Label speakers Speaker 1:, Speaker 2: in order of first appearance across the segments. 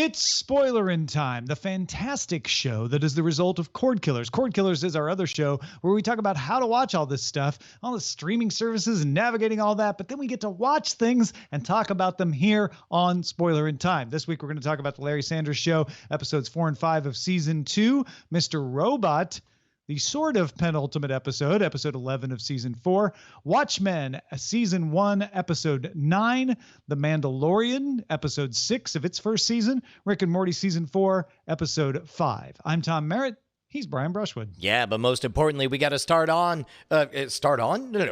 Speaker 1: It's Spoilerin time, the fantastic show that is the result of Cordkillers. Cordkillers is our other show where we talk about how to watch all this stuff, all the streaming services and navigating all that, but then we get to watch things and talk about them here on Spoilerin time. This week we're going to talk about the Larry Sanders Show, episodes 4 and 5 of season 2, Mr. Robot, the sort of penultimate episode 11 of season 4, Watchmen, season 1, episode 9, The Mandalorian, episode 6 of its first season, Rick and Morty, season 4, episode 5. I'm Tom Merritt. He's Brian Brushwood.
Speaker 2: Yeah, but most importantly, we got to start on. No.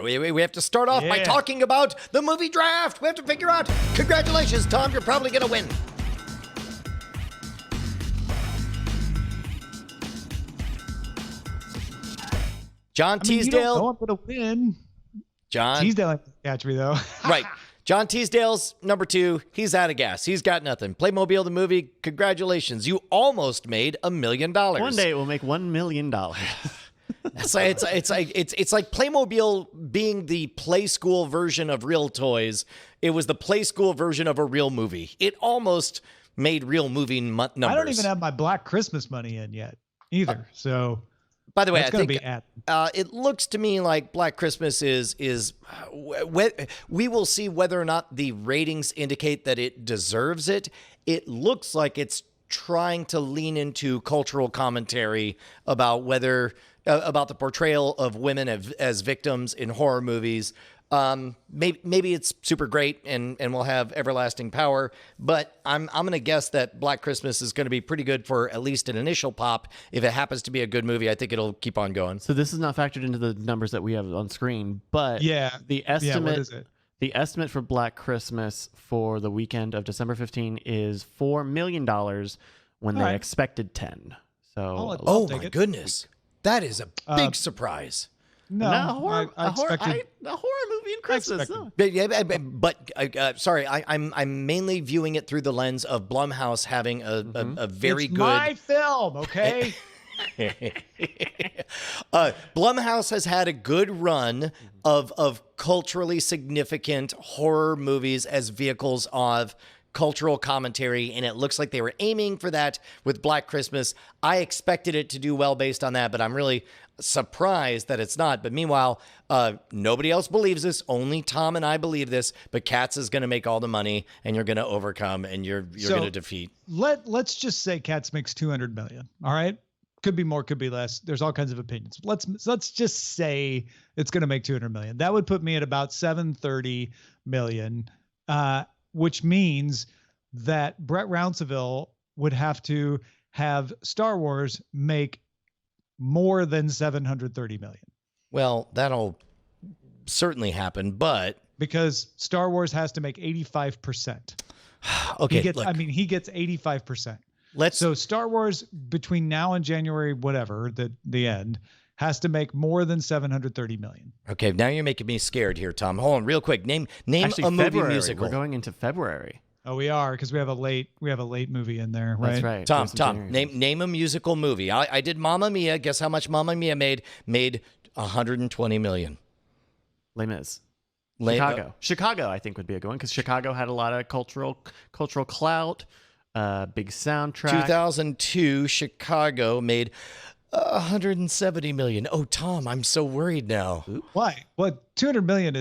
Speaker 2: We have to start off by talking about the movie draft. We have to figure out. Congratulations, Tom. You're probably going to win. John Teasdale.
Speaker 1: You don't know I'm going to win.
Speaker 2: John
Speaker 1: Teasdale catch me, though.
Speaker 2: Right. John Teasdale's number 2. He's out of gas. He's got nothing. Playmobil the movie. Congratulations. You almost made $1 million.
Speaker 3: One day it will make $1 million.
Speaker 2: It's like Playmobil being the play school version of real toys. It was the play school version of a real movie. It almost made real movie numbers.
Speaker 1: I don't even have my Black Christmas money in yet either. So,
Speaker 2: by the way, I think
Speaker 1: it
Speaker 2: looks to me like Black Christmas is we will see whether or not the ratings indicate that it deserves it. It looks like it's trying to lean into cultural commentary about about the portrayal of women as victims in horror movies. Maybe it's super great and will have everlasting power, but I'm going to guess that Black Christmas is going to be pretty good for at least an initial pop. If it happens to be a good movie, I think it'll keep on going.
Speaker 3: So this is not factored into the numbers that we have on screen, but the estimate,
Speaker 1: what is it?
Speaker 3: The estimate for Black Christmas for the weekend of December 15 is $4 million when they expected 10. So,
Speaker 2: oh my goodness, that is a big surprise.
Speaker 1: No,
Speaker 3: a horror movie in Christmas. No.
Speaker 2: But sorry, I'm mainly viewing it through the lens of Blumhouse having a very
Speaker 1: it's
Speaker 2: good.
Speaker 1: My film, okay.
Speaker 2: Blumhouse has had a good run of culturally significant horror movies as vehicles of cultural commentary, and it looks like they were aiming for that with Black Christmas. I expected it to do well based on that, but I'm really surprised that it's not. But meanwhile, nobody else believes this. Only Tom and I believe this. But Cats is going to make all the money, and you're going to overcome, and you're going to defeat.
Speaker 1: Let's just say Cats makes $200 million. All right, could be more, could be less. There's all kinds of opinions. Let's just say it's going to make $200 million. That would put me at about $730 million. Which means that Brett Rounceville would have to have Star Wars make more than $730 million.
Speaker 2: Well, that'll certainly happen, but
Speaker 1: because Star Wars has to make 85%.
Speaker 2: Okay,
Speaker 1: he gets 85%. So Star Wars between now and January, whatever the end, has to make more than $730 million.
Speaker 2: Okay, now you're making me scared here, Tom. Hold on, real quick. Name
Speaker 3: Actually,
Speaker 2: a movie
Speaker 3: February.
Speaker 2: musical.
Speaker 3: We're going into February.
Speaker 1: Oh, we are, because we have a late movie in there, right?
Speaker 3: That's right.
Speaker 2: Tom, name a musical movie. I did Mamma Mia. Guess how much Mamma Mia made? Made $120 million.
Speaker 3: Les Mis. Chicago, I think, would be a good one, because Chicago had a lot of cultural clout, big soundtrack.
Speaker 2: 2002, Chicago made $170 million. Oh, Tom, I'm so worried now.
Speaker 1: Why? Well, $200 million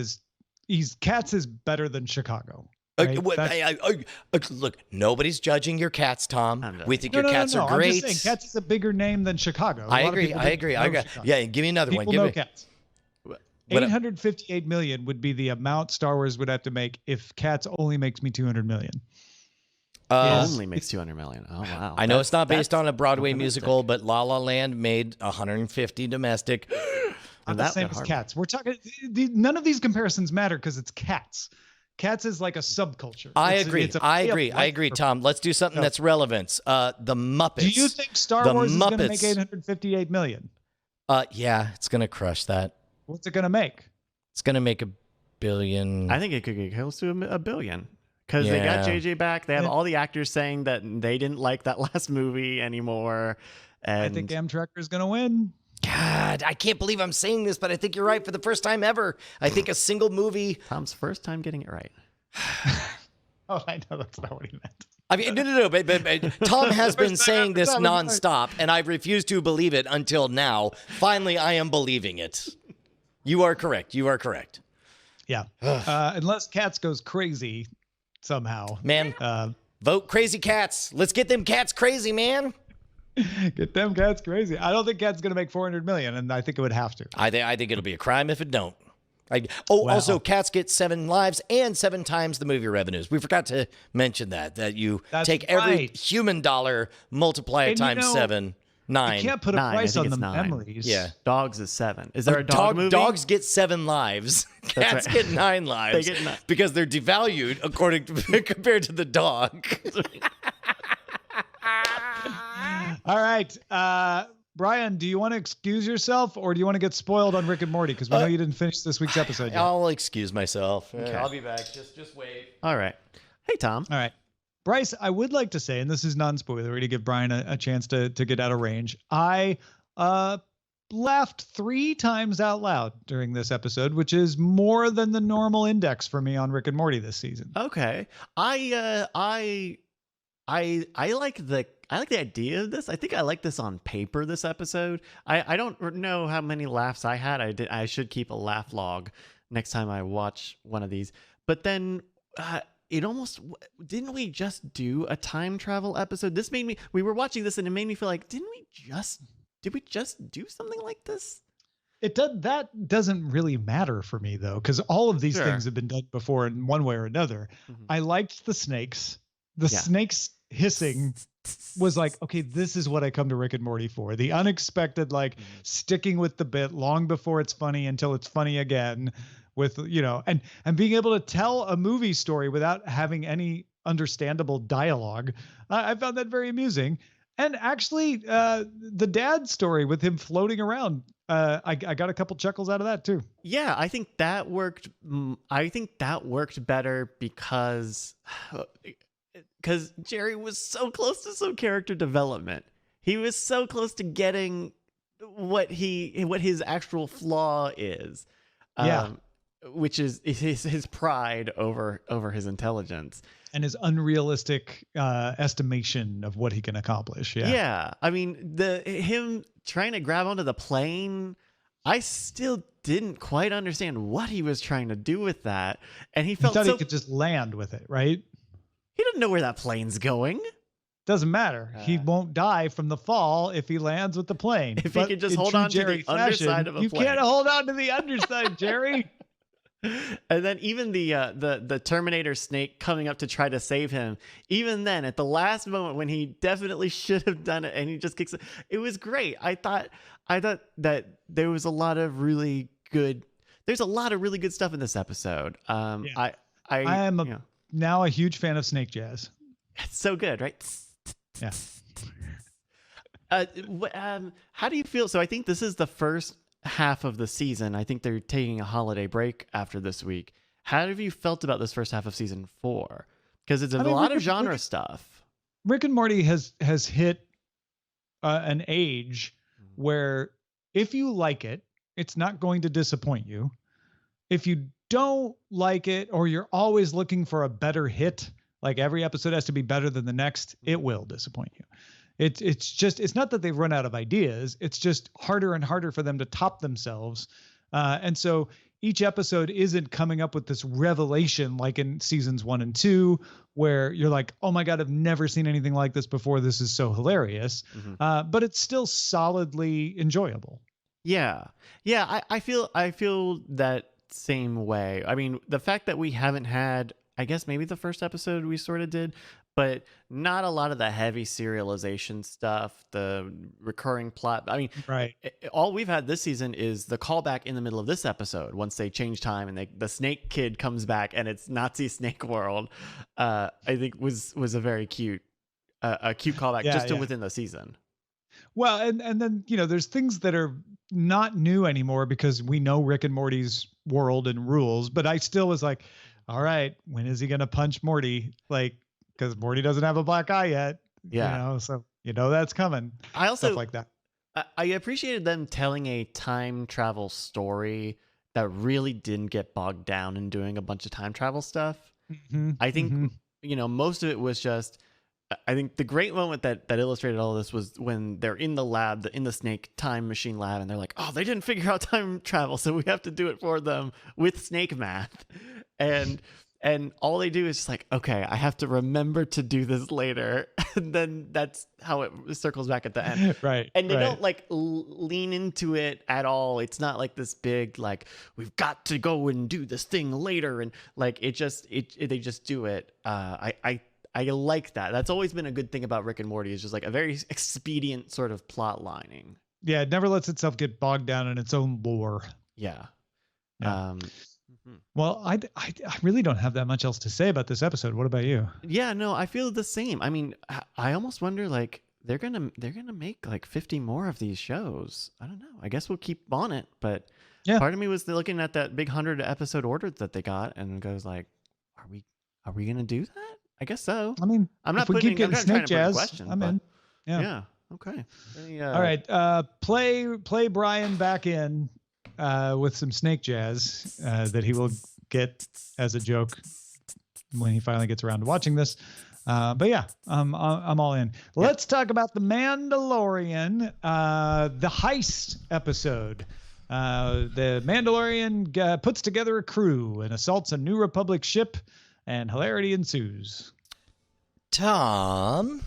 Speaker 1: Cats is better than Chicago. Right?
Speaker 2: Look, nobody's judging your Cats, Tom. We think your cats are great.
Speaker 1: I'm just saying, Cats is a bigger name than Chicago.
Speaker 2: I agree. Yeah, give me another one.
Speaker 1: People know Cats. $858 million would be the amount Star Wars would have to make if Cats only makes me $200 million.
Speaker 3: Only makes $200 million. Oh, wow.
Speaker 2: I know it's not based on a Broadway musical, but La La Land made $150 domestic.
Speaker 1: Not the same as Cats. We're talking. None of these comparisons matter because it's Cats. Cats is like a subculture.
Speaker 2: I agree, Tom. Let's do something that's relevant. The Muppets.
Speaker 1: Do you think Star Wars is going to make $858 million?
Speaker 2: Yeah, it's going to crush that.
Speaker 1: What's it going to make?
Speaker 2: It's going to make $1 billion.
Speaker 3: I think it could get close to $1 billion. Because they got JJ back. They have all the actors saying that they didn't like that last movie anymore. And
Speaker 1: I think Amtrak is going to win.
Speaker 2: God, I can't believe I'm saying this, but I think you're right for the first time ever. I think a single movie.
Speaker 3: Tom's first time getting it right.
Speaker 1: Oh, I know that's not what he meant.
Speaker 2: I mean, no. But Tom has been saying this nonstop, and I've refused to believe it until now. Finally, I am believing it. You are correct.
Speaker 1: Yeah. Unless Cats goes crazy somehow.
Speaker 2: Man, vote Crazy Cats. Let's get them cats crazy, man.
Speaker 1: Get them Cats crazy. I don't think Cats going to make $400 million, and I think it would have to.
Speaker 2: I think it'll be a crime if it don't. Also, Cats get 7 lives and 7 times the movie revenues. We forgot to mention that you take every human dollar, multiply it times 7, 9.
Speaker 1: You can't put a price on the memories.
Speaker 2: Yeah,
Speaker 3: dogs is 7. Is there a dog movie?
Speaker 2: Dogs get 7 lives. Cats get 9 lives.
Speaker 3: They get 9
Speaker 2: because they're devalued compared to the dog.
Speaker 1: All right. Brian, do you want to excuse yourself, or do you want to get spoiled on Rick and Morty? Because we know you didn't finish this week's episode yet.
Speaker 2: I'll excuse myself.
Speaker 3: Okay.
Speaker 2: I'll be back. Just wait.
Speaker 3: All right. Hey, Tom.
Speaker 1: All right. Bryce, I would like to say, and this is non-spoilery to give Brian a chance to get out of range, I laughed 3 times out loud during this episode, which is more than the normal index for me on Rick and Morty this season.
Speaker 3: Okay. I like the idea of this. I think I like this on paper, this episode. I don't know how many laughs I had. I should keep a laugh log next time I watch one of these. But then it almost, didn't we just do a time travel episode? We were watching this and it made me feel like, did we just do something like this?
Speaker 1: That doesn't really matter for me though, because all of these
Speaker 3: Sure.
Speaker 1: things have been done before in one way or another.
Speaker 3: Mm-hmm.
Speaker 1: I liked the snakes. Snakes hissing was like, okay, this is what I come to Rick and Morty for. The unexpected, sticking with the bit long before it's funny until it's funny again, with, and being able to tell a movie story without having any understandable dialogue. I found that very amusing. And actually, the dad story with him floating around, I got a couple chuckles out of that too.
Speaker 3: Yeah, I think that worked. I think that worked better because Jerry was so close to some character development. He was so close to getting what his actual flaw is. Which is his pride over his intelligence
Speaker 1: and his unrealistic estimation of what he can accomplish.
Speaker 3: Yeah. I mean, him trying to grab onto the plane, I still didn't quite understand what he was trying to do with that, and he thought
Speaker 1: he could just land with it, right?
Speaker 3: He didn't know where that plane's going.
Speaker 1: Doesn't matter. He won't die from the fall if he lands with the plane.
Speaker 3: If he could just hold on to the underside of a plane.
Speaker 1: You can't hold on to the underside, Jerry.
Speaker 3: And then even the Terminator snake coming up to try to save him, even then at the last moment when he definitely should have done it and he just kicks it was great. I thought that there was a lot of really good stuff in this episode. I am
Speaker 1: now a huge fan of snake jazz.
Speaker 3: It's so good, right?
Speaker 1: Yeah.
Speaker 3: How do you feel? So I think this is the first half of the season. I think they're taking a holiday break after this week. How have you felt about this first half of season 4? Because it's a lot of genre stuff.
Speaker 1: Rick and Morty has hit an age where if you like it, it's not going to disappoint you. If you don't like it, or you're always looking for a better hit, like every episode has to be better than the next, it will disappoint you. It's not that they've run out of ideas. It's just harder and harder for them to top themselves. And so each episode isn't coming up with this revelation like in seasons 1 and 2, where you're like, oh my God, I've never seen anything like this before. This is so hilarious. Mm-hmm. But it's still solidly enjoyable.
Speaker 3: Yeah. I feel that same way. I mean, the fact that we haven't had, I guess maybe the first episode we sort of did, but not a lot of the heavy serialization stuff, the recurring plot. I mean,
Speaker 1: right.
Speaker 3: All we've had this season is the callback in the middle of this episode once they change time and the snake kid comes back and it's Nazi snake world. I think was a very cute, a cute callback to within the season.
Speaker 1: Well, and then, there's things that are not new anymore because we know Rick and Morty's world and rules, but I still was like, all right, when is he going to punch Morty? Because Morty doesn't have a black eye yet.
Speaker 3: Yeah.
Speaker 1: So that's coming.
Speaker 3: I also
Speaker 1: stuff like that.
Speaker 3: I appreciated them telling a time travel story that really didn't get bogged down in doing a bunch of time travel stuff.
Speaker 1: Mm-hmm.
Speaker 3: I think, most of it was just, I think the great moment that illustrated all this was when they're in the lab, in the snake time machine lab, and they're like, oh, they didn't figure out time travel, so we have to do it for them with snake math. And all they do is just like, okay, I have to remember to do this later. And then that's how it circles back at the end.
Speaker 1: Right.
Speaker 3: And they don't like lean into it at all. It's not like this big, like, we've got to go and do this thing later. And like, they just do it. I like that. That's always been a good thing about Rick and Morty, is just like a very expedient sort of plot lining.
Speaker 1: Yeah. It never lets itself get bogged down in its own lore.
Speaker 3: Yeah.
Speaker 1: Well, I really don't have that much else to say about this episode. What about you?
Speaker 3: Yeah, no, I feel the same. I mean, I almost wonder, like, they're gonna make like 50 more of these shows. I don't know. I guess we'll keep on it, but part of me was looking at that big 100 episode order that they got and goes like, are we gonna do that? I guess so.
Speaker 1: I mean,
Speaker 3: I'm not
Speaker 1: if we keep getting Snake Jazz, I'm in.
Speaker 3: Yeah. Okay.
Speaker 1: All right. Play Brian back in. With some Snake Jazz that he will get as a joke when he finally gets around to watching this. But yeah, I'm all in. Let's talk about the Mandalorian, the heist episode. The Mandalorian puts together a crew and assaults a New Republic ship, and hilarity ensues.
Speaker 2: Tom.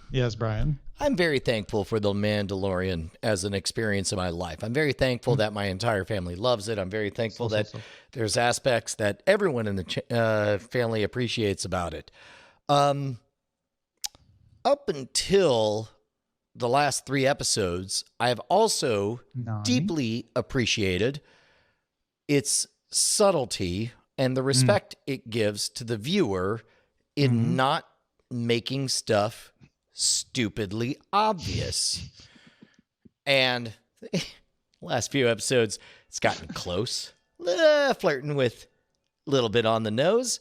Speaker 1: Yes, Brian.
Speaker 2: I'm very thankful for The Mandalorian as an experience in my life. I'm very thankful that my entire family loves it. I'm very thankful that there's aspects that everyone in the family appreciates about it. Up until the last 3 episodes, I have also deeply appreciated its subtlety and the respect it gives to the viewer in not making stuff stupidly obvious. And last few episodes, it's gotten close, flirting with a little bit on the nose.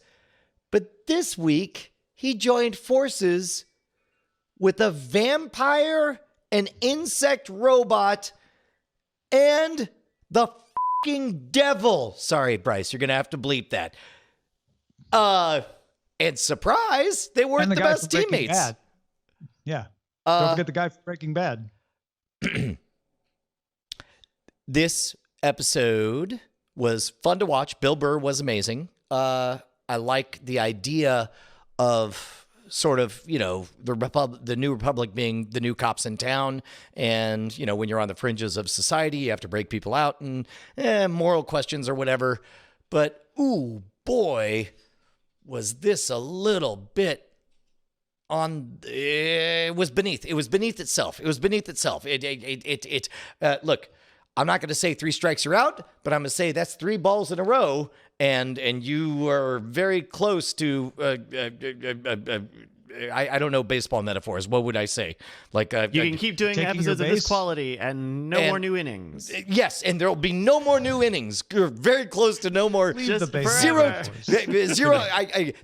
Speaker 2: But this week, he joined forces with a vampire, an insect robot, and the fucking devil. Sorry, Bryce, you're going to have to bleep that. And surprise, they weren't the best teammates.
Speaker 1: Bad. Yeah. Don't forget the guy from Breaking Bad.
Speaker 2: This episode was fun to watch. Bill Burr was amazing. I like the idea of sort of, the New Republic being the new cops in town. And, when you're on the fringes of society, you have to break people out and moral questions or whatever. But, ooh, boy, was this a little bit it was beneath itself. Look, I'm not going to say 3 strikes you're out, but I'm going to say that's 3 balls in a row. And you are very close to, I don't know baseball metaphors. What would I say? Like
Speaker 3: you can keep doing episodes of this quality and more new innings.
Speaker 2: Yes, and there will be no more new innings. You're very close to no more.
Speaker 3: Just
Speaker 2: zero.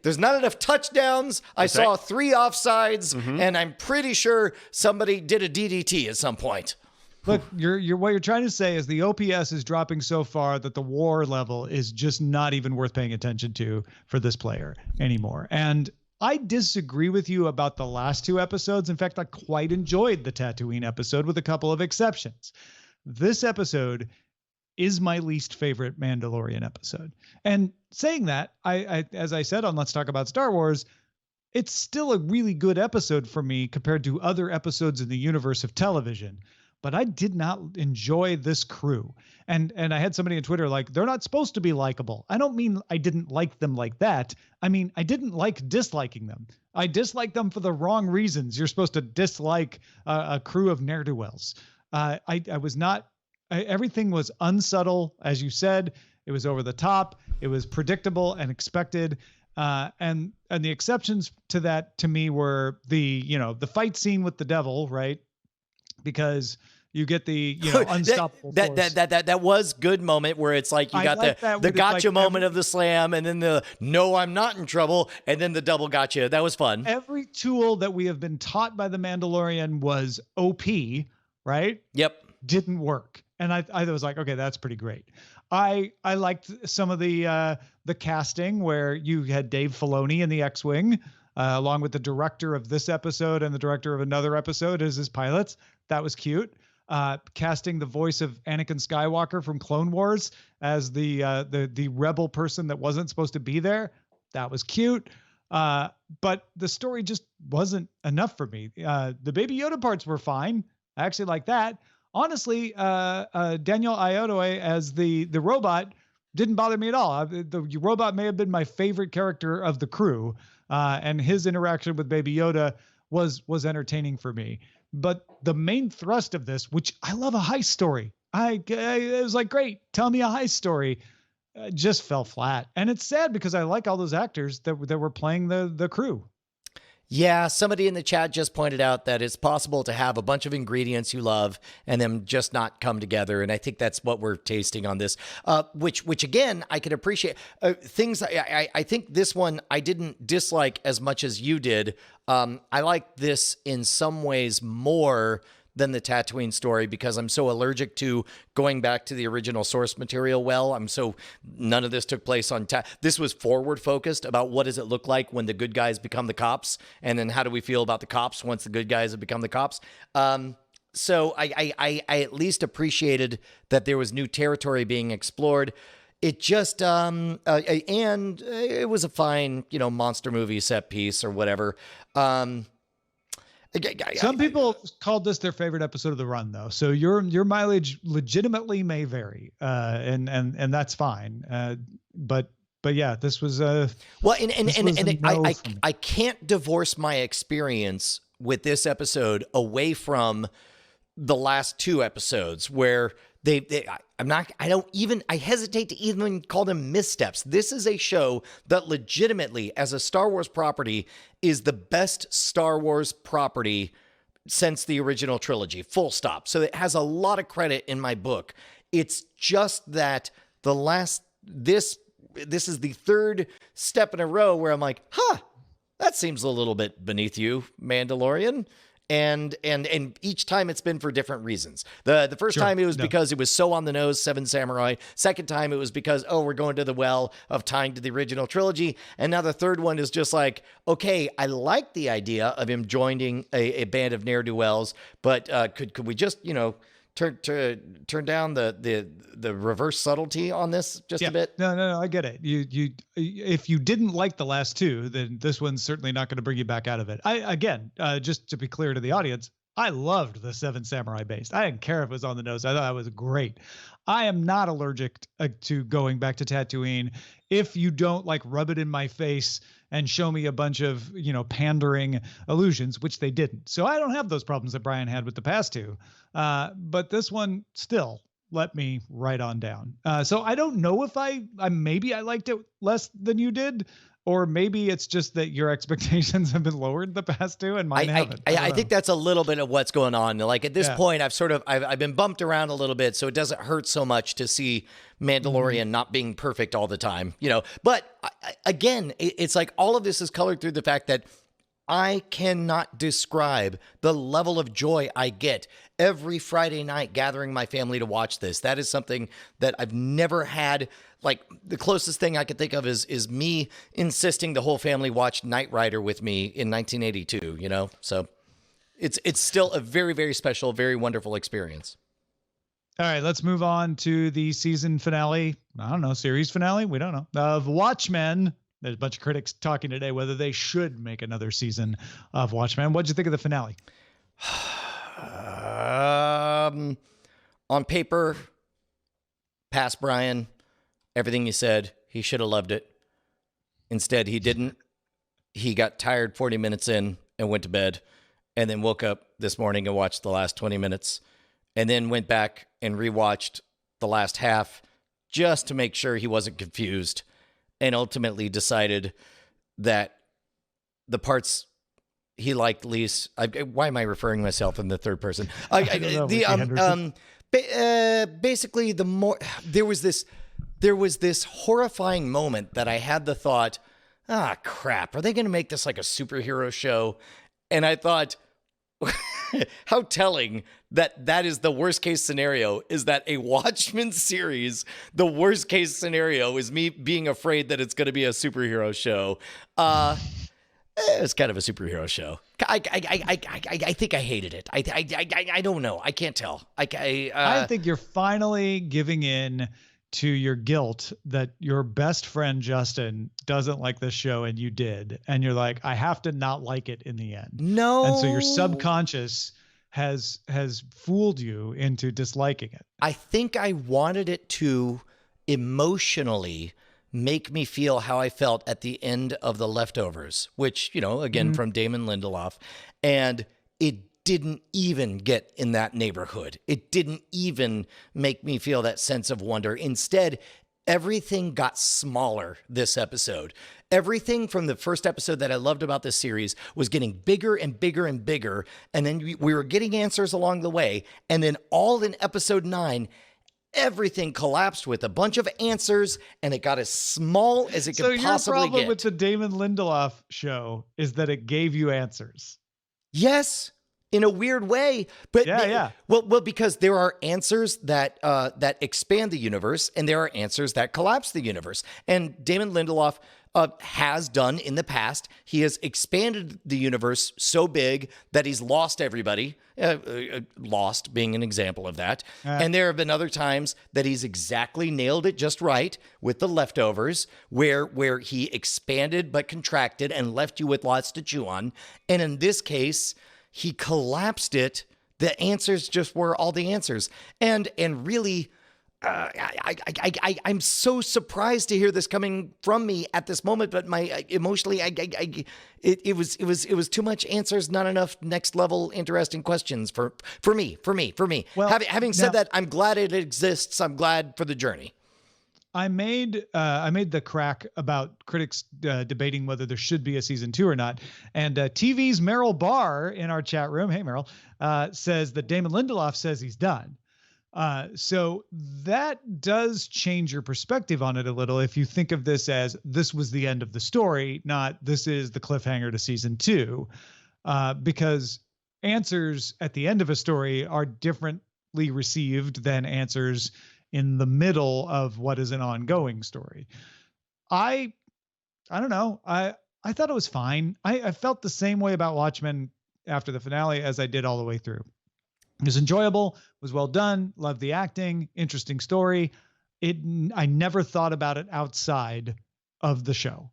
Speaker 2: There's not enough touchdowns. I saw 3 offsides, and I'm pretty sure somebody did a DDT at some point.
Speaker 1: Look, what you're trying to say is the OPS is dropping so far that the WAR level is just not even worth paying attention to for this player anymore. And I disagree with you about the last 2 episodes. In fact, I quite enjoyed the Tatooine episode with a couple of exceptions. This episode is my least favorite Mandalorian episode. And saying that, I as I said on Let's Talk About Star Wars, it's still a really good episode for me compared to other episodes in the universe of television. But I did not enjoy this crew. And I had somebody on Twitter like, they're not supposed to be likable. I don't mean I didn't like them like that. I mean, I didn't like disliking them. I disliked them for the wrong reasons. You're supposed to dislike a crew of ne'er-do-wells. I was not, everything was unsubtle, as you said. It was over the top. It was predictable and expected. And the exceptions to that to me were the fight scene with the devil, right? Because you get the unstoppable
Speaker 2: that was good moment where it's like you got the gotcha moment of the slam, and then the no, I'm not in trouble, and then the double gotcha. That was fun.
Speaker 1: Every tool that we have been taught by the Mandalorian was OP, right?
Speaker 2: Yep.
Speaker 1: Didn't work. And I was like, okay, that's pretty great. I liked some of the casting where you had Dave Filoni in the X-Wing. along with the director of this episode and the director of another episode as his pilots. That was cute. Casting the voice of Anakin Skywalker from Clone Wars as the rebel person that wasn't supposed to be there. That was cute. But the story just wasn't enough for me. The Baby Yoda parts were fine. I actually like that. Honestly, Daniel Ayoade as the robot didn't bother me at all. The robot may have been my favorite character of the crew, and his interaction with Baby Yoda was entertaining for me. But the main thrust of this, which I love a heist story, it was like, great, tell me a heist story, just fell flat. And it's sad because I like all those actors that were playing the crew.
Speaker 2: Yeah, somebody in the chat just pointed out that it's possible to have a bunch of ingredients you love and them just not come together. And I think that's what we're tasting on this, which again, I can appreciate. Things I think this one I didn't dislike as much as you did. I like this in some ways more than the Tatooine story because I'm so allergic to going back to the original source material. None of this took place on this was forward focused about what does it look like when the good guys become the cops, and then how do we feel about the cops once the good guys have become the cops. So I at least appreciated that there was new territory being explored. It just and it was a fine, monster movie set piece or whatever.
Speaker 1: Some people called this their favorite episode of the run, though. So your mileage legitimately may vary, and that's fine. But yeah, this was
Speaker 2: I can't divorce my experience with this episode away from the last two episodes where I hesitate to even call them missteps. This is a show that legitimately, as a Star Wars property, is the best Star Wars property since the original trilogy, full stop. So it has a lot of credit in my book. It's just that this is the third step in a row where I'm like, that seems a little bit beneath you, Mandalorian. And each time it's been for different reasons. The first time it was because it was so on the nose, Seven Samurai. Second time it was because, we're going to the well of tying to the original trilogy. And now the third one is just like, okay, I like the idea of him joining a band of ne'er-do-wells, but could we just, turn down the reverse subtlety on this just a bit?
Speaker 1: No, I get it. You if you didn't like the last two, then this one's certainly not going to bring you back out of it. Just to be clear to the audience, I loved the Seven Samurai base. I didn't care if it was on the nose. I thought it was great. I am not allergic to going back to Tatooine if you don't rub it in my face and show me a bunch of, pandering illusions, which they didn't. So I don't have those problems that Brian had with the past two. But this one still let me right on down. So I don't know if maybe I liked it less than you did, or maybe it's just that your expectations have been lowered the past two and mine haven't.
Speaker 2: I think that's a little bit of what's going on. At this point, I've been bumped around a little bit, so it doesn't hurt so much to see Mandalorian not being perfect all the time, But again, it's like all of this is colored through the fact that I cannot describe the level of joy I get every Friday night gathering my family to watch this. That is something that I've never had. The closest thing I could think of is me insisting the whole family watch Knight Rider with me in 1982, So it's still a very, very special, very wonderful experience.
Speaker 1: All right, let's move on to the season finale. I don't know, series finale? We don't know. Of Watchmen. There's a bunch of critics talking today whether they should make another season of Watchmen. What'd you think of the finale?
Speaker 2: On paper, pass Brian. Everything you said, he should have loved it. Instead, he didn't. He got tired 40 minutes in and went to bed, and then woke up this morning and watched the last 20 minutes, and then went back and rewatched the last half just to make sure he wasn't confused, and ultimately decided that the parts he liked least. Why am I referring to myself in the third person? Basically, there was this horrifying moment that I had the thought, crap, are they going to make this like a superhero show? And I thought, how telling that is the worst case scenario, is that a Watchmen series, the worst case scenario is me being afraid that it's going to be a superhero show. It's kind of a superhero show. I think I hated it. I don't know. I can't tell.
Speaker 1: I think you're finally giving in to your guilt that your best friend Justin doesn't like this show and you did, and you're like, I have to not like it in the end.
Speaker 2: No.
Speaker 1: And so your subconscious has fooled you into disliking it.
Speaker 2: I think I wanted it to emotionally make me feel how I felt at the end of The Leftovers, which, again, from Damon Lindelof. And it didn't even get in that neighborhood. It didn't even make me feel that sense of wonder. Instead, everything got smaller this episode. Everything from the first episode that I loved about this series was getting bigger and bigger and bigger. And then we were getting answers along the way. And then all in episode 9, everything collapsed with a bunch of answers, and it got as small as it could possibly get. So your problem
Speaker 1: with the Damon Lindelof show is that it gave you answers.
Speaker 2: Yes, in a weird way, but Well, because there are answers that expand the universe, and there are answers that collapse the universe. And Damon Lindelof has done in the past. He has expanded the universe so big that he's lost everybody. Lost being an example of that. And there have been other times that he's exactly nailed it just right with The Leftovers, where he expanded but contracted and left you with lots to chew on. And in this case, he collapsed it. The answers just were all the answers. And really, I'm so surprised to hear this coming from me at this moment, but emotionally, it was too much answers, not enough next level interesting questions for me. Well, having said that, I'm glad it exists. I'm glad for the journey.
Speaker 1: I made the crack about critics debating whether there should be a season 2 or not. And TV's Meryl Barr in our chat room, hey Meryl, says that Damon Lindelof says he's done. So that does change your perspective on it a little if you think of this as this was the end of the story, not this is the cliffhanger to season 2, because answers at the end of a story are differently received than answers in the middle of what is an ongoing story. I don't know. I thought it was fine. I felt the same way about Watchmen after the finale as I did all the way through. It was enjoyable, was well done, loved the acting, interesting story. I never thought about it outside of the show.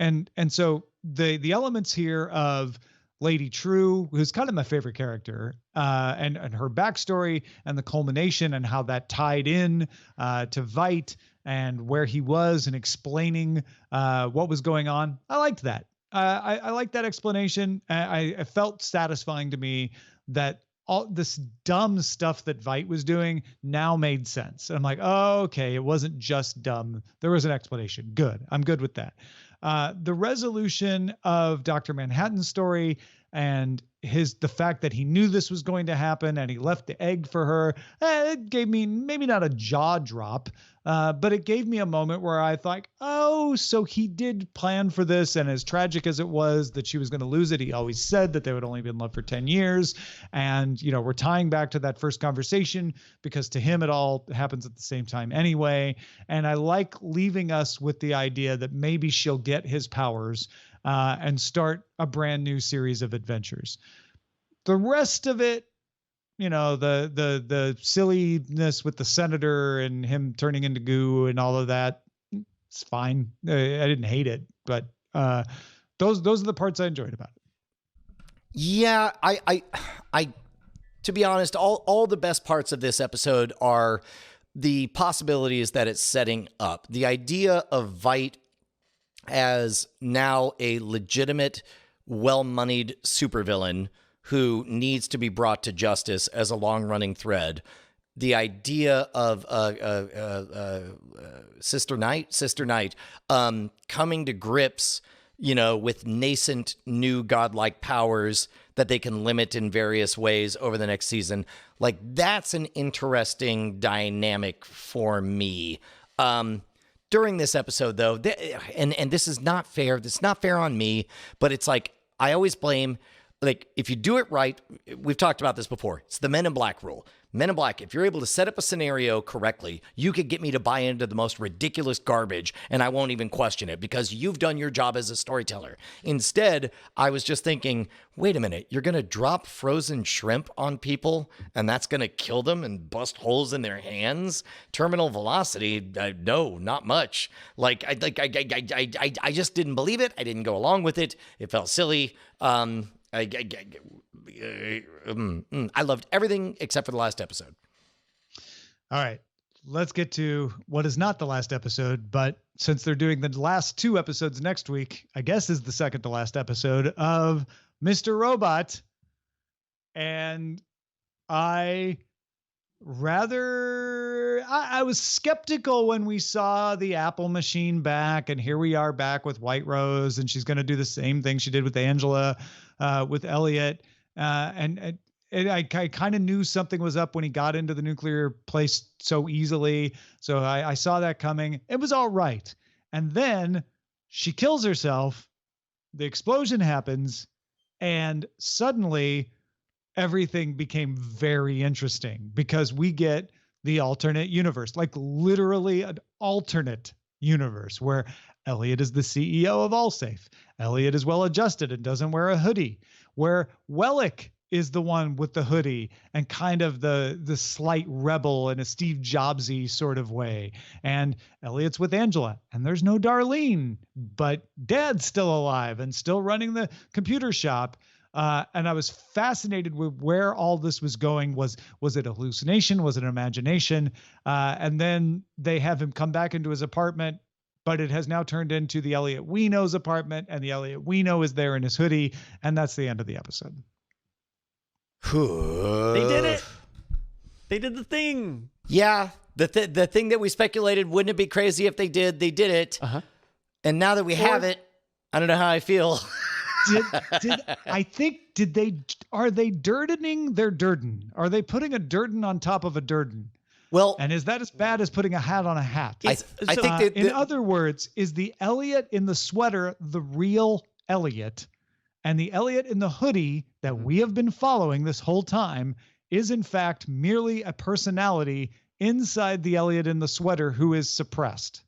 Speaker 1: And so the elements here of Lady True, who's kind of my favorite character, and her backstory and the culmination and how that tied in to Veidt and where he was and explaining what was going on. I liked that. I liked that explanation. I felt satisfying to me that all this dumb stuff that Veidt was doing now made sense. And I'm like, oh, okay, it wasn't just dumb. There was an explanation. Good. I'm good with that. The resolution of Dr. Manhattan's story and the fact that he knew this was going to happen and he left the egg for her, it gave me maybe not a jaw drop, but it gave me a moment where I thought, oh, so he did plan for this. And as tragic as it was that she was going to lose it, he always said that they would only be in love for 10 years. And, we're tying back to that first conversation because to him, it all happens at the same time anyway. And I like leaving us with the idea that maybe she'll get his powers and start a brand new series of adventures. The rest of it, the silliness with the senator and him turning into goo and all of that, it's fine. I didn't hate it, but those are the parts I enjoyed about it.
Speaker 2: Yeah, I to be honest, all the best parts of this episode are the possibilities that it's setting up. The idea of Veidt as now a legitimate, well-moneyed supervillain who needs to be brought to justice as a long-running thread. The idea of Sister Knight coming to grips, with nascent new godlike powers that they can limit in various ways over the next season. Like, that's an interesting dynamic for me. During this episode, though, and this is not fair. This is not fair on me, but it's like, I always blame, like, if you do it right, we've talked about this before. It's the Men in Black rule. Men in Black, if you're able to set up a scenario correctly, you could get me to buy into the most ridiculous garbage, and I won't even question it because you've done your job as a storyteller. Instead, I was just thinking, wait a minute, you're going to drop frozen shrimp on people, and that's going to kill them and bust holes in their hands? Terminal velocity? No, not much. I just didn't believe it. I didn't go along with it. It felt silly. I loved everything except for the last episode.
Speaker 1: All right, let's get to what is not the last episode, but since they're doing the last 2 episodes next week, I guess is the second to last episode of Mr. Robot. And I was skeptical when we saw the Apple machine back, and here we are back with White Rose, and she's going to do the same thing she did with Angela, with Elliot. And I kind of knew something was up when he got into the nuclear place so easily. So I saw that coming. It was all right. And then she kills herself. The explosion happens, and suddenly everything became very interesting because we get the alternate universe, like literally an alternate universe where Elliot is the CEO of Allsafe. Elliot is well adjusted and doesn't wear a hoodie, where Wellick is the one with the hoodie and kind of the slight rebel in a Steve Jobsy sort of way. And Elliot's with Angela, and there's no Darlene, but Dad's still alive and still running the computer shop. And I was fascinated with where all this was going. Was it a hallucination? Was it an imagination? And then they have him come back into his apartment, but it has now turned into the Elliot we know's apartment, and the Elliot we know is there in his hoodie. And that's the end of the episode.
Speaker 3: They did it. They did the thing.
Speaker 2: Yeah. The thing that we speculated, wouldn't it be crazy if they did? They did it.
Speaker 3: Uh-huh.
Speaker 2: And now that we have it, I don't know how I feel.
Speaker 1: Are they dirdening their Durden? Are they putting a Durden on top of a Durden?
Speaker 2: Well,
Speaker 1: and is that as bad as putting a hat on a hat?
Speaker 2: I think
Speaker 1: in other words, is the Elliot in the sweater the real Elliot, and the Elliot in the hoodie that we have been following this whole time is in fact merely a personality inside the Elliot in the sweater who is suppressed?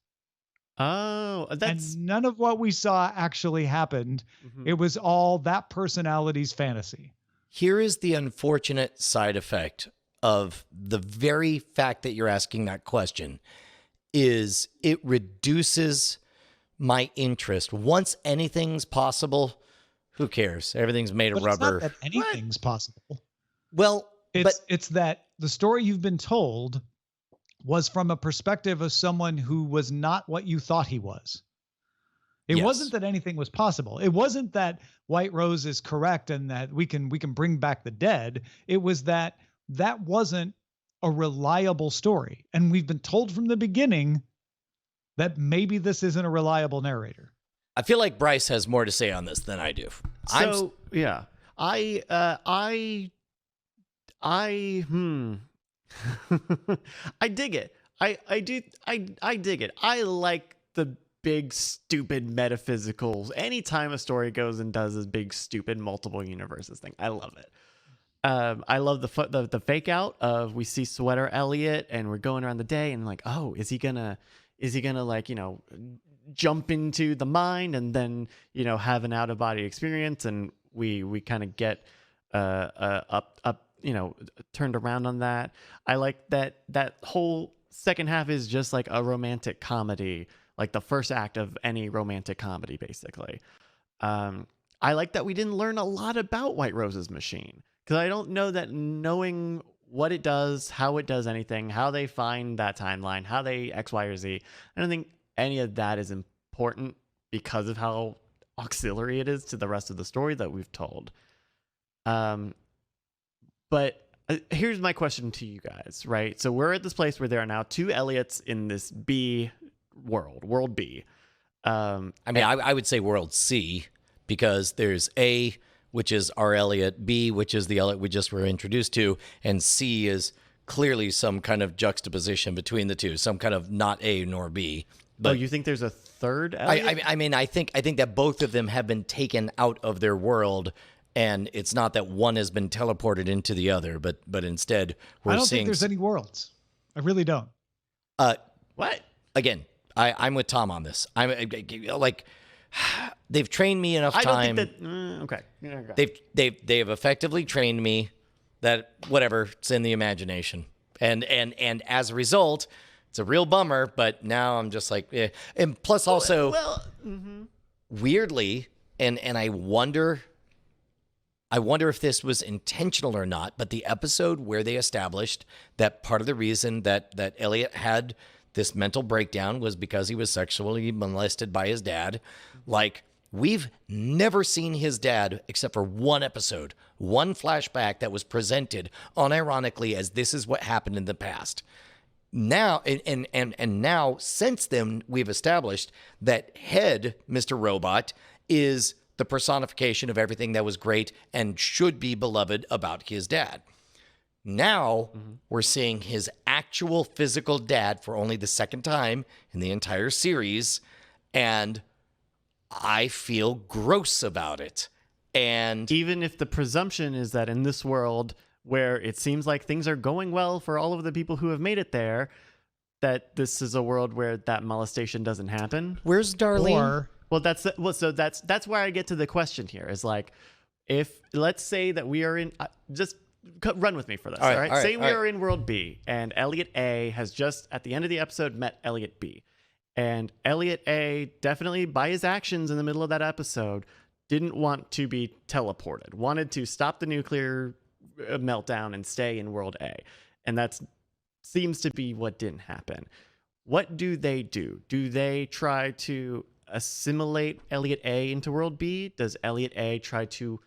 Speaker 3: Oh, that's...
Speaker 1: And none of what we saw actually happened. Mm-hmm. It was all that personality's fantasy.
Speaker 2: Here is the unfortunate side effect of the very fact that you're asking that question, is it reduces my interest. Once anything's possible, who cares? Everything's made of rubber.
Speaker 1: It's not that anything's possible.
Speaker 2: Well,
Speaker 1: it's that the story you've been told was from a perspective of someone who was not what you thought he was. It wasn't that anything was possible. It wasn't that White Rose is correct and that we can bring back the dead. It was that wasn't a reliable story. And we've been told from the beginning that maybe this isn't a reliable narrator.
Speaker 2: I feel like Bryce has more to say on this than I do.
Speaker 3: So, yeah. I dig it. I dig it. I like the big stupid metaphysicals. Anytime a story goes and does this big stupid multiple universes thing, I love it. I love the fake out of we see Sweater Elliot and we're going around the day and like, oh, is he gonna like, jump into the mind and then, have an out of body experience, and we kind of get up turned around on that. I like that whole second half is just like a romantic comedy, like the first act of any romantic comedy, basically. I like that we didn't learn a lot about White Rose's machine, because I don't know that knowing what it does, how it does anything, how they find that timeline, how they X, Y, or Z, I don't think any of that is important because of how auxiliary it is to the rest of the story that we've told. But here's my question to you guys, right? So we're at this place where there are now 2 Elliots in this B world B.
Speaker 2: I would say world C, because there's A, which is our Elliot, B, which is the Elliot we just were introduced to, and C is clearly some kind of juxtaposition between the two, some kind of not A nor B. But
Speaker 3: you think there's a third Elliot?
Speaker 2: I think that both of them have been taken out of their world And it's not that one has been teleported into the other, but instead we're
Speaker 1: I don't
Speaker 2: seeing.
Speaker 1: think there's any worlds. I really don't.
Speaker 3: What?
Speaker 2: Again, I'm with Tom on this. I'm like, they've trained me enough time.
Speaker 3: I don't think that. Okay.
Speaker 2: They've effectively trained me that whatever, it's in the imagination, and as a result, it's a real bummer. But now I'm just like, eh. And plus also, weirdly, and I wonder if this was intentional or not. But the episode where they established that part of the reason that Elliot had this mental breakdown was because he was sexually molested by his dad. Like, we've never seen his dad except for one episode, one flashback that was presented unironically as this is what happened in the past. Now, and now, since then, we've established that Head, Mr. Robot, is the personification of everything that was great and should be beloved about his dad. Now we're seeing his actual physical dad for only the second time in the entire series, and I feel gross about it. And
Speaker 3: even if the presumption is that in this world where it seems like things are going well for all of the people who have made it there, that this is a world where that molestation doesn't happen.
Speaker 2: Where's Darlene?
Speaker 3: So that's where I get to the question here is like, if let's say that we are in just run with me for this. All right. Say we are in world B and Elliot A has just at the end of the episode met Elliot B. And Elliot A definitely by his actions in the middle of that episode didn't want to be teleported, wanted to stop the nuclear meltdown and stay in world A. And that seems to be what didn't happen. What do? Do they try to assimilate Elliot A into world B? Does Elliot A try to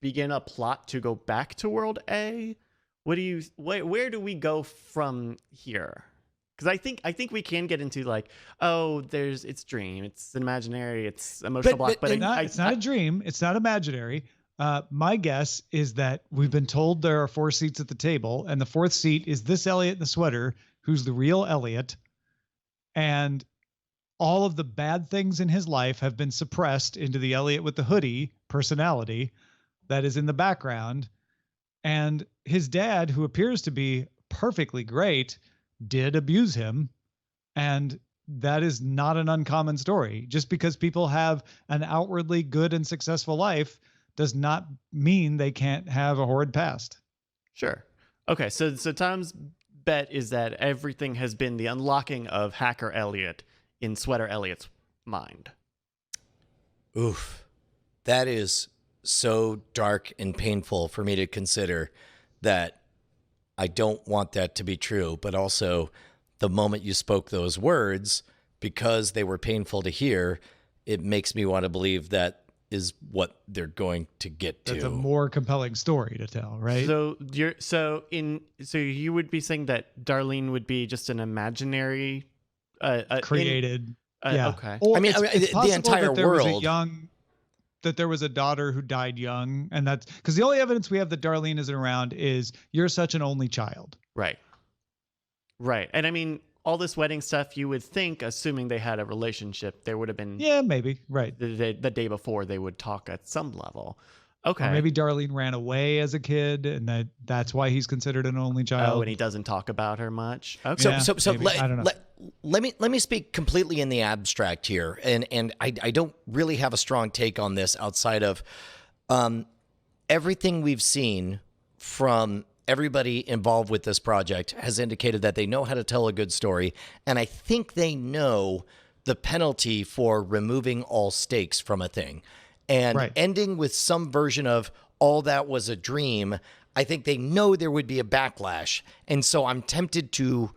Speaker 3: begin a plot to go back to world A? Where do we go from here? Because I think we can get into like, it's dream, it's an imaginary, it's emotional block, but
Speaker 1: it's not a dream, it's not imaginary. My guess is that we've been told there are 4 seats at the table, and the 4th seat is this Elliot in the sweater, who's the real Elliot, and all of the bad things in his life have been suppressed into the Elliot with the hoodie personality that is in the background. And his dad, who appears to be perfectly great, did abuse him. And that is not an uncommon story. Just because people have an outwardly good and successful life does not mean they can't have a horrid past.
Speaker 3: Sure. Okay. So Tom's bet is that everything has been the unlocking of Hacker Elliot in Sweater Elliot's mind.
Speaker 2: Oof. That is so dark and painful for me to consider that I don't want that to be true. But also, the moment you spoke those words, because they were painful to hear, it makes me want to believe that is what they're going to get to.
Speaker 1: That's a more compelling story to tell, right?
Speaker 3: So you would be saying that Darlene would be just an imaginary
Speaker 1: created. Yeah.
Speaker 3: Okay.
Speaker 1: Or
Speaker 2: I mean, the entire world.
Speaker 1: That there was a daughter who died young, and that's because the only evidence we have that Darlene isn't around is you're such an only child.
Speaker 3: Right. And I mean, all this wedding stuff, you would think, assuming they had a relationship, there would have been.
Speaker 1: Yeah, maybe. Right.
Speaker 3: The day before they would talk at some level. Okay.
Speaker 1: Or maybe Darlene ran away as a kid, and that's why he's considered an only child.
Speaker 3: Oh, and he doesn't talk about her much. Okay.
Speaker 1: Yeah, I don't know.
Speaker 2: Let me speak completely in the abstract here, and I don't really have a strong take on this outside of everything we've seen from everybody involved with this project has indicated that they know how to tell a good story, and I think they know the penalty for removing all stakes from a thing. And ending with some version of all that was a dream, I think they know there would be a backlash. And so I'm tempted to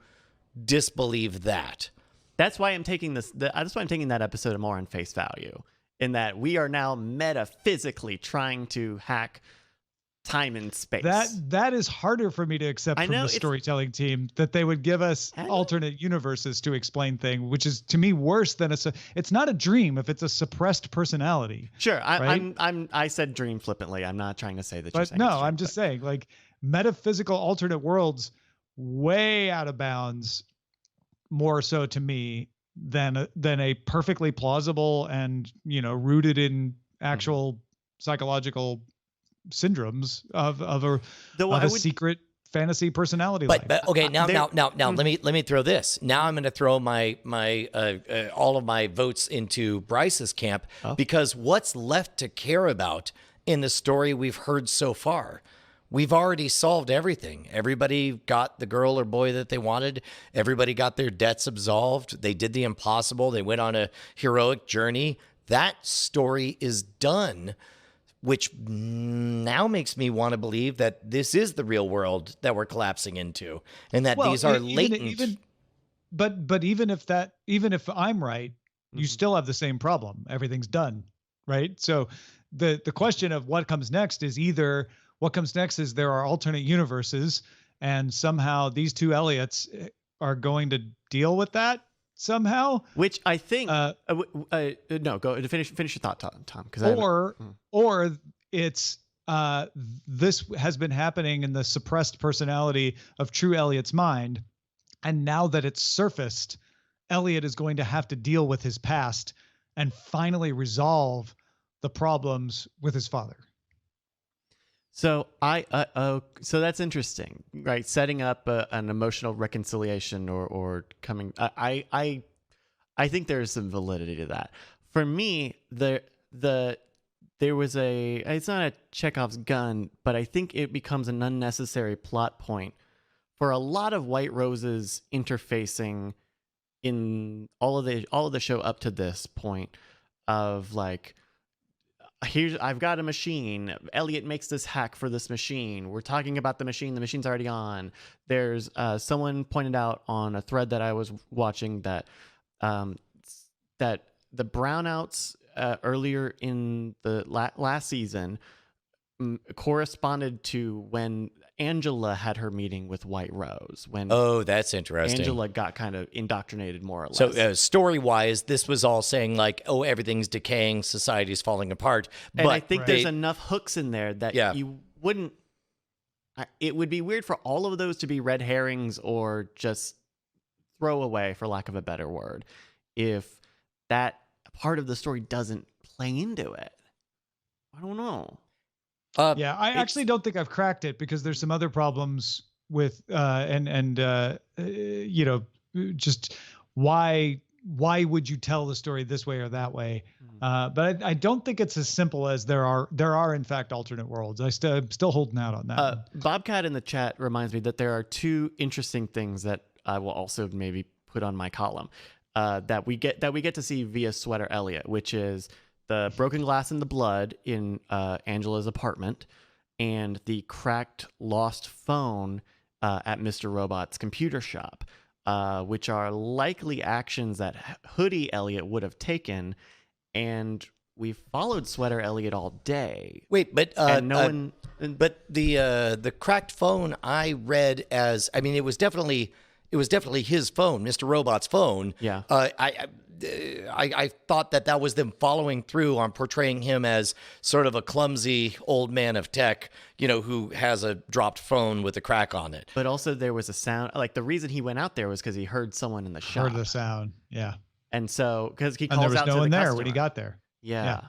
Speaker 2: disbelieve that.
Speaker 3: That's why I'm taking that's why I'm taking that episode more on face value, in that we are now metaphysically trying to hack time and space.
Speaker 1: That is harder for me to accept from the storytelling team, that they would give us alternate universes to explain things, which is to me worse than it's not a dream if it's a suppressed personality.
Speaker 3: Sure. I said dream flippantly. I'm not trying to say that you're saying
Speaker 1: no, I'm just saying like metaphysical alternate worlds way out of bounds more so to me than a perfectly plausible and rooted in actual psychological syndromes of a
Speaker 3: Though
Speaker 1: of
Speaker 3: I
Speaker 1: a
Speaker 3: would-
Speaker 1: secret fantasy personality life.
Speaker 2: But okay, now let me throw this. Now I'm going to throw my all of my votes into Bryce's camp because what's left to care about in the story we've heard so far? We've already solved everything. Everybody got the girl or boy that they wanted. Everybody got their debts absolved. They did the impossible. They went on a heroic journey. That story is done, which now makes me want to believe that this is the real world that we're collapsing into, and that these are latent.
Speaker 1: But even if I'm right, you still have the same problem. Everything's done, right? So the question of what comes next is either what comes next is there are alternate universes, and somehow these two Elliots are going to deal with that somehow.
Speaker 3: Which I think no, go finish your thought, Tom. Because
Speaker 1: or it's this has been happening in the suppressed personality of True Elliot's mind, and now that it's surfaced, Elliot is going to have to deal with his past and finally resolve the problems with his father.
Speaker 3: So so that's interesting, right? Setting up an emotional reconciliation or coming. I think there's some validity to that. For me, there was it's not a Chekhov's gun, but I think it becomes an unnecessary plot point for a lot of White Rose's interfacing in all of the show up to this point of like, I've got a machine. Elliot makes this hack for this machine. We're talking about the machine. The machine's already on. There's someone pointed out on a thread that I was watching that that the brownouts earlier in the last season corresponded to when Angela had her meeting with White Rose.
Speaker 2: That's interesting.
Speaker 3: Angela got kind of indoctrinated more or less.
Speaker 2: So story-wise, this was all saying like, oh, everything's decaying, society's falling apart.
Speaker 3: And
Speaker 2: but
Speaker 3: I think there's enough hooks in there that you wouldn't. It would be weird for all of those to be red herrings or just throwaway, for lack of a better word, if that part of the story doesn't play into it. I don't know.
Speaker 1: I actually don't think I've cracked it because there's some other problems with just why would you tell the story this way or that way? But I don't think it's as simple as there are in fact alternate worlds. I'm still holding out on that.
Speaker 3: Bobcat in the chat reminds me that there are two interesting things that I will also maybe put on my column that we get to see via Sweater Elliot, which is the broken glass in the blood in Angela's apartment, and the cracked, lost phone at Mr. Robot's computer shop, which are likely actions that Hoodie Elliot would have taken, and we followed Sweater Elliot all day.
Speaker 2: Wait, but
Speaker 3: but
Speaker 2: the cracked phone I read as, I mean, it was definitely his phone, Mr. Robot's phone.
Speaker 3: Yeah.
Speaker 2: I thought that was them following through on portraying him as sort of a clumsy old man of tech, who has a dropped phone with a crack on it.
Speaker 3: But also there was a sound, like the reason he went out there was because he heard someone in the shop.
Speaker 1: Heard the sound, yeah.
Speaker 3: And so, because he calls
Speaker 1: and there was
Speaker 3: out
Speaker 1: no
Speaker 3: to
Speaker 1: one
Speaker 3: the
Speaker 1: there
Speaker 3: customer.
Speaker 1: when he got there.
Speaker 3: Yeah.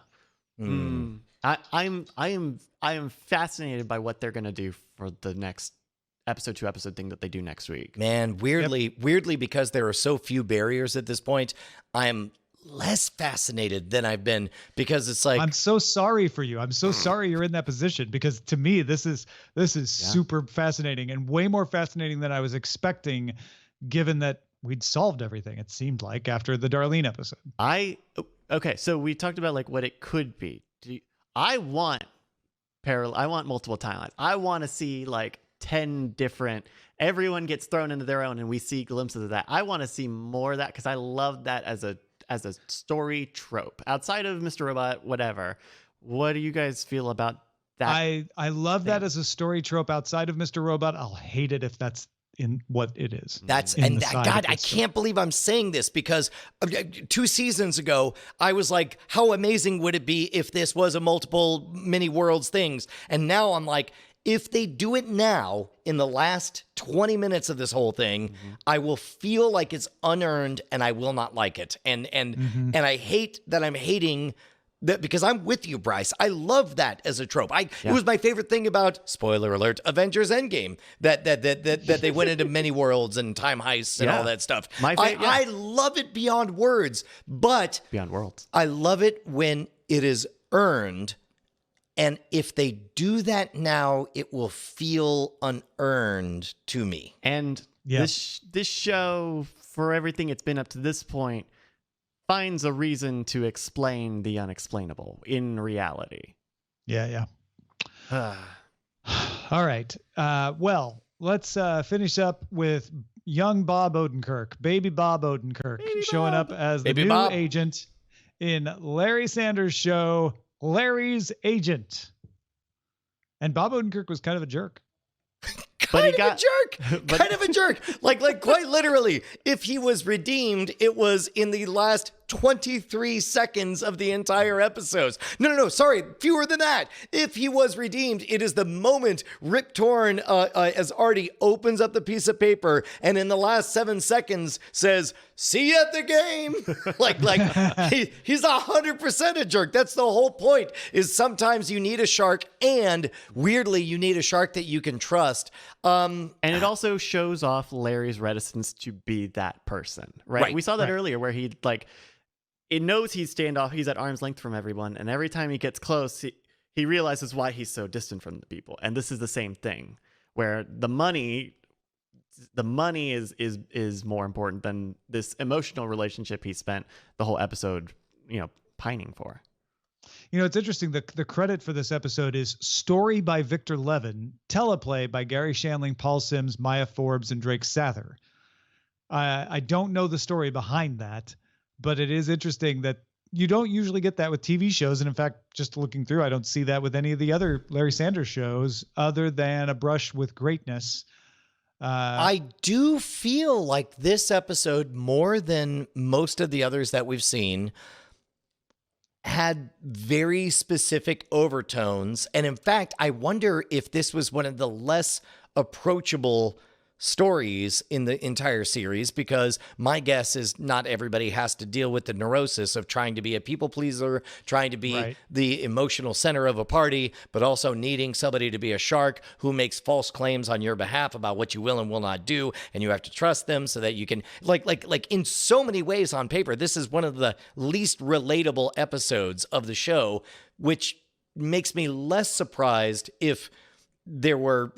Speaker 3: I am fascinated by what they're gonna do for the next episode 2 episode thing that they do next week.
Speaker 2: Man, weirdly, because there are so few barriers at this point, I'm less fascinated than I've been, because it's like,
Speaker 1: I'm so sorry for you. I'm so sorry you're in that position, because to me this is super fascinating, and way more fascinating than I was expecting, given that we'd solved everything, it seemed like, after the Darlene episode.
Speaker 3: Okay, so we talked about like what it could be. I want multiple timelines. I want to see like 10 different, everyone gets thrown into their own and we see glimpses of that. I want to see more of that, because I love that as a story trope outside of Mr. Robot, whatever. What do you guys feel about that?
Speaker 1: I love that as a story trope outside of Mr. Robot. I'll hate it if that's in what it is.
Speaker 2: God, I can't believe I'm saying this, because 2 seasons ago, I was like, how amazing would it be if this was a multiple mini worlds things? And now I'm like, if they do it now in the last 20 minutes of this whole thing, I will feel like it's unearned and I will not like it. And I hate that I'm hating Because I'm with you, Bryce. I love that as a trope. It was my favorite thing about, spoiler alert, Avengers Endgame, that they went into many worlds and time heists and all that stuff. I love it beyond words, but
Speaker 3: beyond worlds.
Speaker 2: I love it when it is earned. And if they do that now, it will feel unearned to me.
Speaker 3: And this show, for everything it's been up to this point, finds a reason to explain the unexplainable in reality.
Speaker 1: Yeah. All right. Well, let's finish up with young Bob Odenkirk, baby Bob Odenkirk, showing up as the new agent in Larry Sanders' show, Larry's Agent. And Bob Odenkirk was kind of a jerk.
Speaker 2: Kind of a jerk. Like quite literally, if he was redeemed, it was in the last 23 seconds of the entire episodes. No, sorry, fewer than that. If he was redeemed, it is the moment Rip Torn as Artie opens up the piece of paper and in the last 7 seconds says, "See you at the game." He's 100% a jerk. That's the whole point, is sometimes you need a shark, and weirdly, you need a shark that you can trust.
Speaker 3: And it also shows off Larry's reticence to be that person, right? We saw that earlier where he it knows he's at arm's length from everyone, and every time he gets close, he realizes why he's so distant from the people. And this is the same thing, where the money is more important than this emotional relationship he spent the whole episode, pining for.
Speaker 1: It's interesting. The credit for this episode is story by Victor Levin, teleplay by Gary Shandling, Paul Sims, Maya Forbes, and Drake Sather. I don't know the story behind that, but it is interesting that you don't usually get that with TV shows. And in fact, just looking through, I don't see that with any of the other Larry Sanders shows other than A Brush with Greatness.
Speaker 2: I do feel like this episode, more than most of the others that we've seen, had very specific overtones. And in fact, I wonder if this was one of the less approachable stories in the entire series, because my guess is not everybody has to deal with the neurosis of trying to be a people pleaser, trying to be the emotional center of a party, but also needing somebody to be a shark who makes false claims on your behalf about what you will and will not do, and you have to trust them so that you can, like in so many ways on paper, this is one of the least relatable episodes of the show, which makes me less surprised if there were,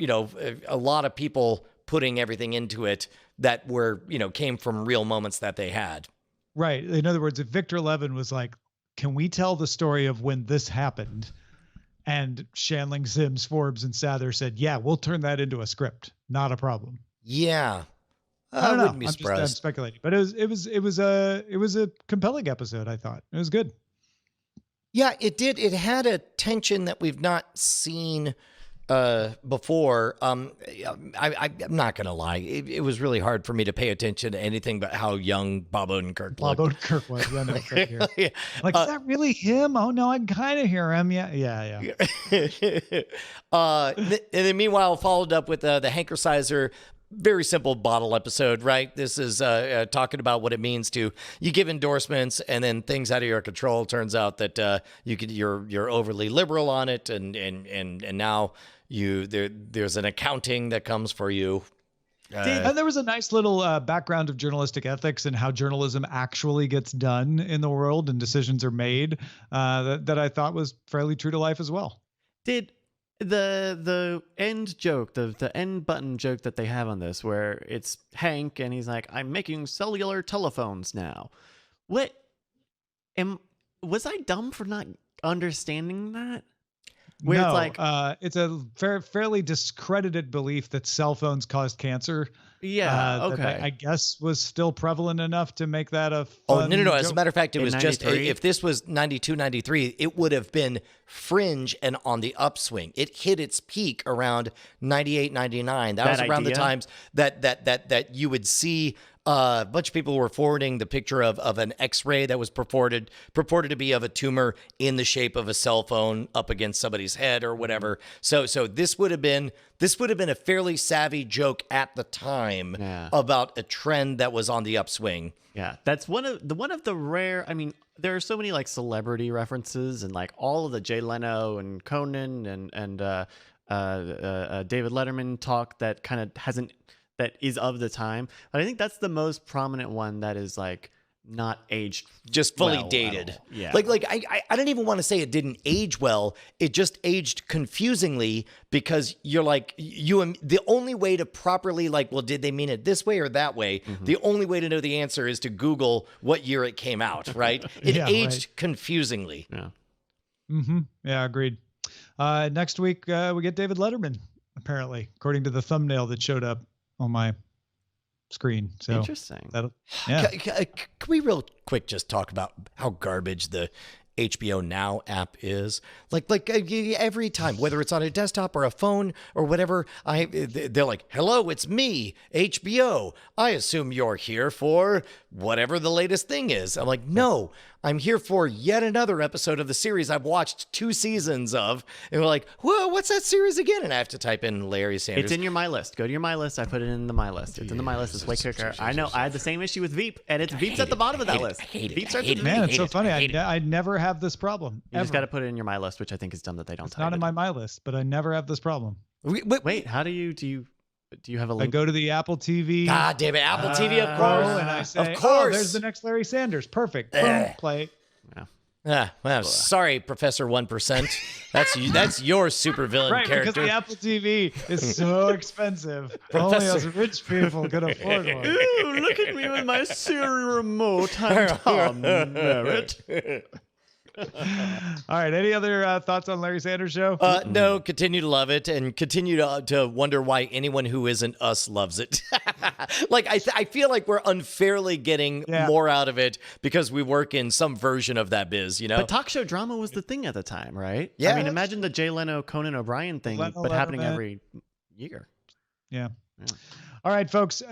Speaker 2: a lot of people putting everything into it that were, came from real moments that they had.
Speaker 1: Right. In other words, if Victor Levin was like, can we tell the story of when this happened? And Shandling, Sims, Forbes, and Sather said, yeah, we'll turn that into a script. Not a problem.
Speaker 2: Yeah.
Speaker 1: I don't know.
Speaker 2: Wouldn't be surprised.
Speaker 1: I'm speculating, but it was a compelling episode. I thought it was good.
Speaker 2: Yeah, it did. It had a tension that we've not seen before. I'm not gonna lie, it was really hard for me to pay attention to anything but how young Bob Odenkirk looked.
Speaker 1: Odenkirk was. Yeah, no, here. Like, is that really him? Oh no, I can kind of hear him. Yeah.
Speaker 2: And then meanwhile, followed up with the Hanker Sizer. Very simple bottle episode, right? This is talking about what it means to, you give endorsements and then things out of your control. Turns out that you're overly liberal on it, and now there's an accounting that comes for you.
Speaker 1: And there was a nice little background of journalistic ethics and how journalism actually gets done in the world and decisions are made that I thought was fairly true to life as well.
Speaker 3: Did the end joke, the end button joke that they have on this, where it's Hank and he's like, I'm making cellular telephones now. Was I dumb for not understanding that? Where
Speaker 1: no,
Speaker 3: it's like,
Speaker 1: it's a fairly discredited belief that cell phones caused cancer.
Speaker 3: Yeah, okay.
Speaker 1: That I guess was still prevalent enough to make that a fun
Speaker 2: no.
Speaker 1: joke.
Speaker 2: As a matter of fact, it was just,
Speaker 3: 93?
Speaker 2: if this was 92, 93, it would have been fringe and on the upswing. It hit its peak around 98, 99. That was around the times that you would see A bunch of people were forwarding the picture of an X-ray that was purported to be of a tumor in the shape of a cell phone up against somebody's head or whatever. So this would have been a fairly savvy joke at the time about a trend that was on the upswing.
Speaker 3: Yeah, that's one of the rare. I mean, there are so many like celebrity references and like all of the Jay Leno and Conan and David Letterman talk that kind of that is of the time. But I think that's the most prominent one that is like not aged,
Speaker 2: just fully
Speaker 3: well
Speaker 2: dated.
Speaker 3: Yeah,
Speaker 2: like I don't even want to say it didn't age well. It just aged confusingly because you're like the only way to properly well, did they mean it this way or that way? Mm-hmm. The only way to know the answer is to Google what year it came out. Right? It aged confusingly.
Speaker 3: Yeah.
Speaker 1: Mm-hmm. Yeah. Agreed. Next week we get David Letterman, apparently, according to the thumbnail that showed up on my screen. So
Speaker 3: interesting.
Speaker 2: Can we real quick just talk about how garbage the HBO Now app is? Like every time, whether it's on a desktop or a phone or whatever, they're like, "Hello, it's me, HBO. I assume you're here for whatever the latest thing is." I'm like, "No, I'm here for yet another episode of the series I've watched 2 seasons of." And we're like, "Whoa, what's that series again?" And I have to type in Larry Sanders.
Speaker 3: It's in your My List. Go to your My List. I put it in the My List. It's in the My List. It's way quicker. I know. I had the same issue with Veep, and Veep's at the bottom of that list. Veep starts with
Speaker 1: Man, it's so funny. I never have this problem.
Speaker 3: You just got to put it in your My List, which I think is dumb that they don't.
Speaker 1: It's not in my list, but I never have this problem.
Speaker 3: Wait, how do you have a link?
Speaker 1: I go to the Apple TV.
Speaker 2: God damn it, Apple TV, of course.
Speaker 1: And I say,
Speaker 2: of course.
Speaker 1: There's the next Larry Sanders. Perfect. Boom, play.
Speaker 2: Well, sorry, Professor 1%. That's your supervillain
Speaker 1: right,
Speaker 2: character.
Speaker 1: Because the Apple TV is so expensive. Only us rich people can afford one.
Speaker 3: Ooh, look at me with my Siri remote. I'm Tom Merritt.
Speaker 1: All right. Any other thoughts on Larry Sanders Show?
Speaker 2: No, continue to love it and continue to wonder why anyone who isn't us loves it. I feel like we're unfairly getting more out of it because we work in some version of that biz,
Speaker 3: But talk show drama was the thing at the time, right?
Speaker 2: Yeah.
Speaker 3: I mean, imagine the Jay Leno, Conan O'Brien thing, but happening every year.
Speaker 1: Yeah. All right, folks.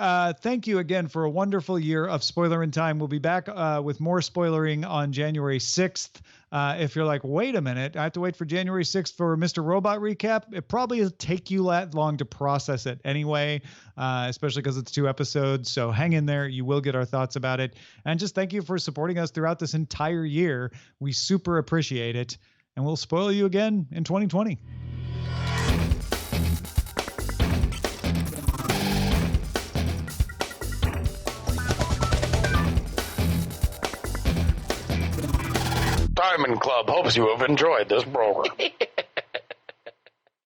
Speaker 1: Thank you again for a wonderful year of Spoilerin' time. We'll be back with more spoilering on January 6th. If you're like, wait a minute, I have to wait for January 6th for Mr. Robot recap. It probably will take you that long to process it anyway, especially because it's 2 episodes. So hang in there. You will get our thoughts about it. And just thank you for supporting us throughout this entire year. We super appreciate it. And we'll spoil you again in 2020.
Speaker 4: Diamond Club hopes you have enjoyed this program.